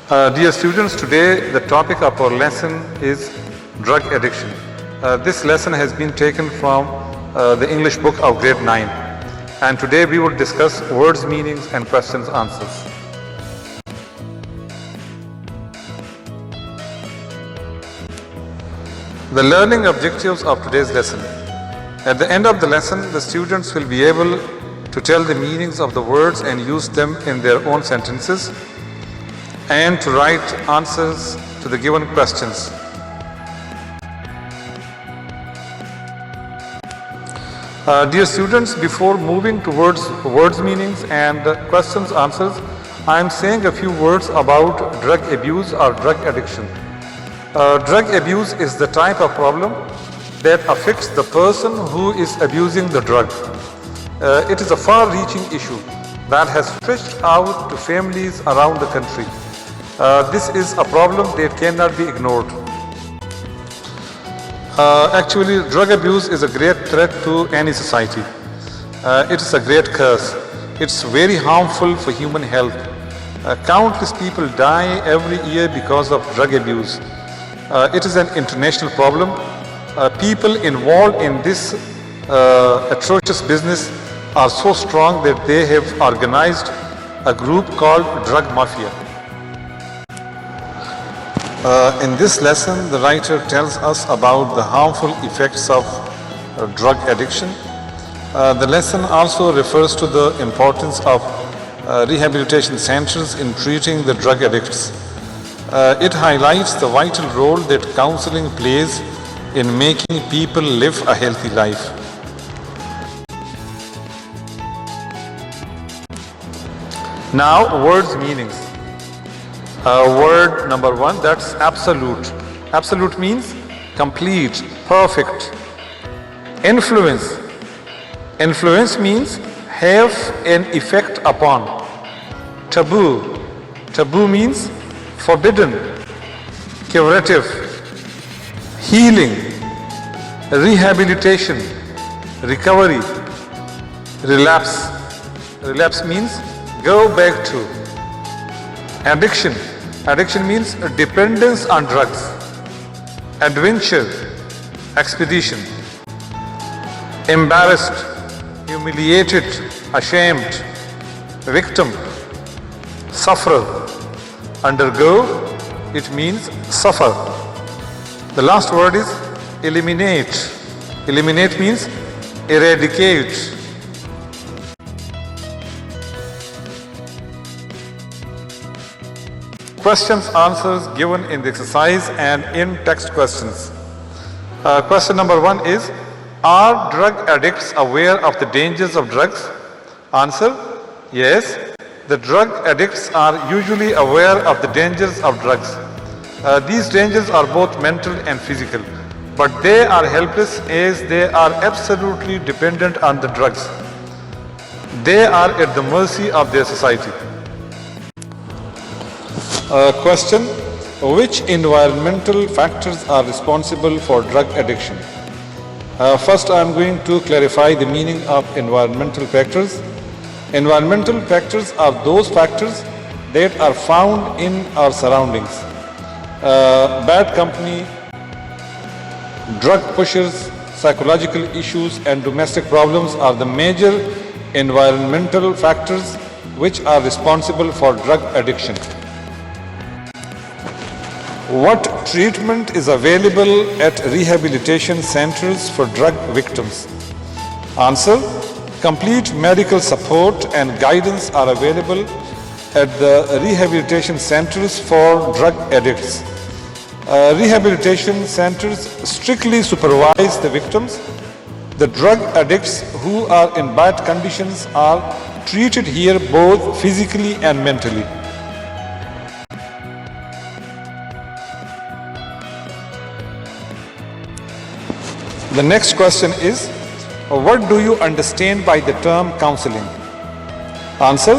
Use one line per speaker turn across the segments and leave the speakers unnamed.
Dear students, today the topic of our lesson is drug addiction. This lesson has been taken from the English book of grade 9, and today we will discuss words, meanings and questions answers. The learning objectives of today's lesson. At the end of the lesson, the students will be able to tell the meanings of the words and use them in their own sentences, and to write answers to the given questions. Dear students, before moving towards words, meanings and questions, answers, I am saying a few words about drug abuse or drug addiction. Drug abuse is the type of problem that affects the person who is abusing the drug. It is a far-reaching issue that has stretched out to families around the country. This is a problem that cannot be ignored. Actually, drug abuse is a great threat to any society. It is a great curse. It's very harmful for human health. Countless people die every year because of drug abuse. It is an international problem. People involved in this atrocious business are so strong that they have organized a group called Drug Mafia. In this lesson, the writer tells us about the harmful effects of drug addiction. The lesson also refers to the importance of rehabilitation centers in treating the drug addicts. It highlights the vital role that counseling plays in making people live a healthy life. Now, words, meanings. Word number one, that's absolute. Absolute means complete, perfect. Influence. Influence means have an effect upon. Taboo. Taboo means forbidden. Curative. Healing. Rehabilitation. Recovery. Relapse. Relapse means go back to. Addiction. Addiction means dependence on drugs. Adventure, expedition. Embarrassed, humiliated, ashamed. Victim, sufferer. Undergo, it means suffer. The last word is eliminate. Eliminate means eradicate. Questions, answers given in the exercise and in text questions. Question number one is, are drug addicts aware of the dangers of drugs? Answer, yes. The drug addicts are usually aware of the dangers of drugs. These dangers are both mental and physical, but they are helpless as they are absolutely dependent on the drugs. They are at the mercy of their society. Question, which environmental factors are responsible for drug addiction? First, I am going to clarify the meaning of environmental factors. Environmental factors are those factors that are found in our surroundings. Bad company, drug pushers, psychological issues and domestic problems are the major environmental factors which are responsible for drug addiction. What treatment is available at rehabilitation centers for drug victims? Answer, complete medical support and guidance are available at the rehabilitation centers for drug addicts. Rehabilitation centers strictly supervise the victims. The drug addicts who are in bad conditions are treated here both physically and mentally. The next question is, what do you understand by the term counseling? Answer: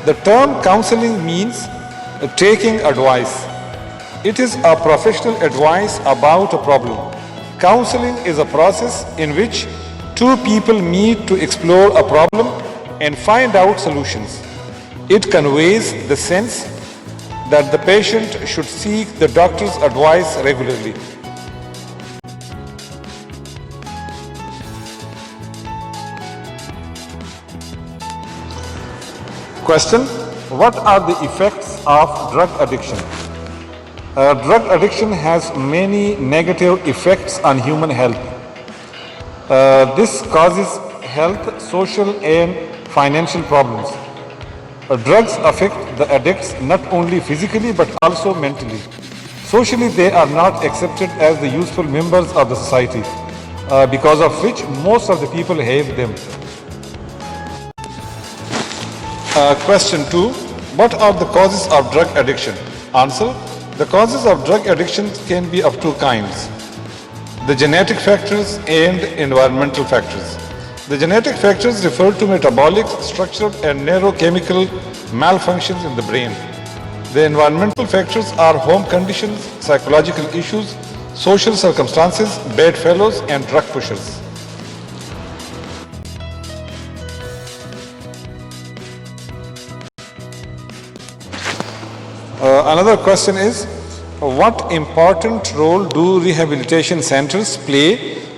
the term counseling means taking advice. It is a professional advice about a problem. Counseling is a process in which two people meet to explore a problem and find out solutions. It conveys the sense that the patient should seek the doctor's advice regularly. Question: what are the effects of drug addiction? Drug addiction has many negative effects on human health. This causes health, social and financial problems. Drugs affect the addicts not only physically but also mentally. Socially, they are not accepted as the useful members of the society, because of which most of the people hate them. Question 2. What are the causes of drug addiction? Answer: the causes of drug addiction can be of two kinds: the genetic factors and environmental factors. The genetic factors refer to metabolic, structural and neurochemical malfunctions in the brain. The environmental factors are home conditions, psychological issues, social circumstances, bad fellows and drug pushers. Another question is, what important role do rehabilitation centers play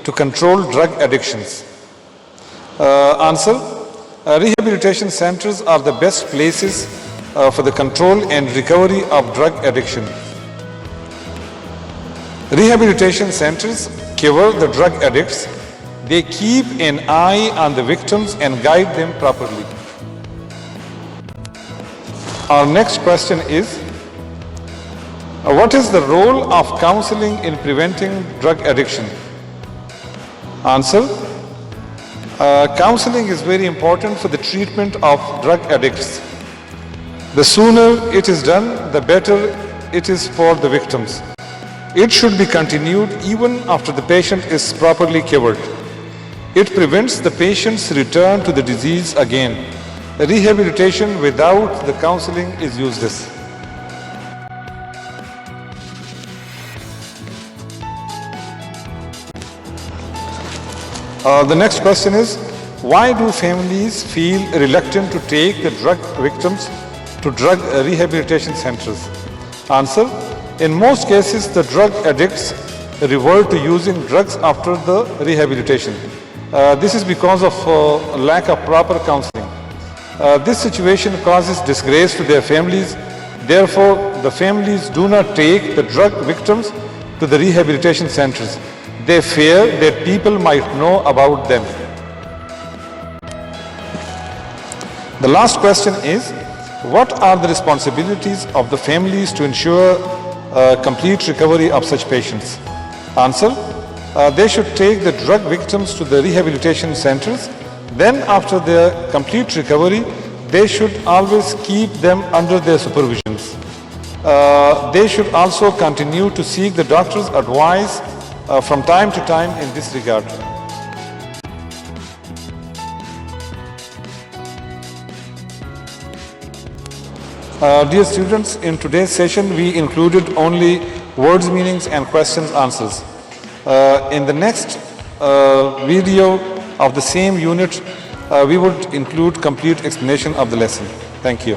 to control drug addictions? Answer: rehabilitation centers are the best places for the control and recovery of drug addiction. Rehabilitation centers cure the drug addicts. They keep an eye on the victims and guide them properly. Our next question is, what is the role of counseling in preventing drug addiction? Answer: counseling is very important for the treatment of drug addicts. The sooner it is done, the better it is for the victims. It should be continued even after the patient is properly cured. It prevents the patient's return to the disease again. Rehabilitation without the counseling is useless. The next question is, why do families feel reluctant to take the drug victims to drug rehabilitation centers? Answer: in most cases, the drug addicts revert to using drugs after the rehabilitation. This is because of lack of proper counseling. This situation causes disgrace to their families. Therefore, the families do not take the drug victims to the rehabilitation centers. They fear that people might know about them. The last question is, what are the responsibilities of the families to ensure complete recovery of such patients? Answer: they should take the drug victims to the rehabilitation centers. Then, after their complete recovery, they should always keep them under their supervisions. They should also continue to seek the doctor's advice from time to time in this regard. Dear students, in today's session we included only words, meanings and questions answers. In the next video of the same unit, we would include complete explanation of the lesson. Thank you.